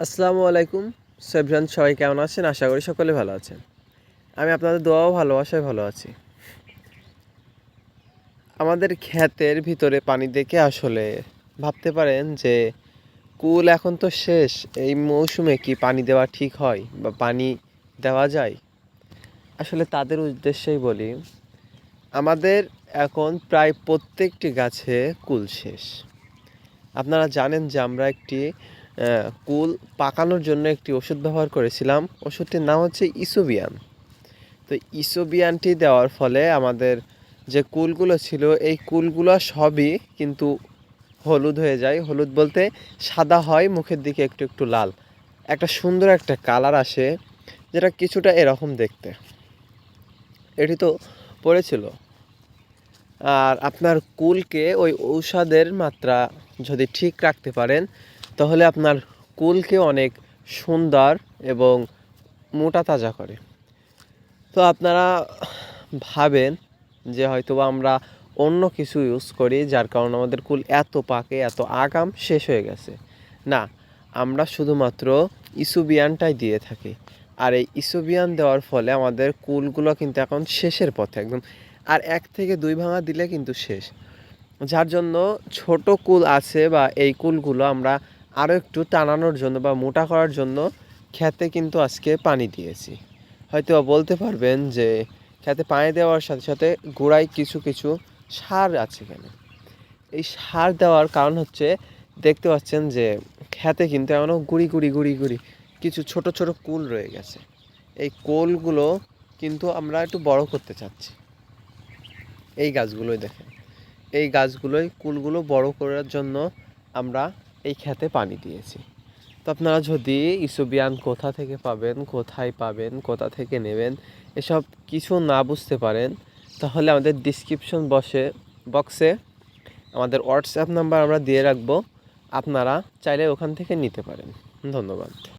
আসসালামু আলাইকুম সেভরান, সবাই কেমন আছেন? আশা করি সকলে ভালো আছেন। আমি আপনাদের দোয়াও ভালোবাসায় ভালো আছি। আমাদের ক্ষেতের ভিতরে পানি দেখে আসলে ভাবতে পারেন যে কুল এখন তো শেষ, এই মৌসুমে কি পানি দেওয়া ঠিক হয় বা পানি দেওয়া যায়? আসলে তাদের উদ্দেশ্যেই বলি, আমাদের এখন প্রায় প্রত্যেকটি গাছে কুল শেষ। আপনারা জানেন যে আমরা একটি কুল পাকানোর জন্য একটি ওষুধ ব্যবহার করেছিলাম। ওষুধটির নাম হচ্ছে ইসোবিয়ান। তো ইসোবিয়ানটি দেওয়ার ফলে আমাদের যে কুলগুলো ছিল, এই কুলগুলো সবই কিন্তু হলুদ হয়ে যায়। হলুদ বলতে সাদা হয়, মুখের দিকে একটু একটু লাল, একটা সুন্দর একটা কালার আসে, যেটা কিছুটা এরকম দেখতে। এটি তো পড়েছিল। আর আপনার কুলকে ওই ঔষধের মাত্রা যদি ঠিক রাখতে পারেন, তাহলে আপনার কুলকে অনেক সুন্দর এবং মোটা তাজা করে। তো আপনারা ভাবেন যে হয়তোবা আমরা অন্য কিছু ইউজ করি, যার কারণে আমাদের কুল এত পাকে, এত আগাম শেষ হয়ে গেছে। না, আমরা শুধুমাত্র ইসোবিয়ানটাই দিয়ে থাকি। আর এই ইসোবিয়ান দেওয়ার ফলে আমাদের কুলগুলো কিন্তু এখন শেষের পথে একদম। আর 1 থেকে 2 ভাঙা দিলে কিন্তু শেষ। যার জন্য ছোট কুল আছে বা এই কুলগুলো আমরা আরও একটু টানানোর জন্য বা মোটা করার জন্য ক্ষেতে কিন্তু আজকে পানি দিয়েছি। হয়তো বলতে পারবেন যে ক্ষেতে পানি দেওয়ার সাথে সাথে গোড়ায় কিছু কিছু সার আছে কেন? এই সার দেওয়ার কারণ হচ্ছে, দেখতে পাচ্ছেন যে ক্ষেতে কিন্তু এখনও গুড়ি গুড়ি গুড়ি গুড়ি কিছু ছোট ছোট কুল রয়ে গেছে। এই কোলগুলো কিন্তু আমরা একটু বড় করতে চাচ্ছি। এই গাছগুলোই দেখেন, এই গাছগুলোই কুলগুলো বড় করার জন্য আমরা এই ক্ষেতে পানি দিয়েছি। তো আপনারা যদি ইসোবিয়ান কোথা থেকে পাবেন, কোথায় পাবেন, কোথা থেকে নেবেন, এসব কিছু না বুঝতে পারেন, তাহলে আমাদের ডিসক্রিপশন বক্সে আমাদের হোয়াটসঅ্যাপ নাম্বার আমরা দিয়ে রাখবো। আপনারা চাইলে ওখান থেকে নিতে পারেন। ধন্যবাদ।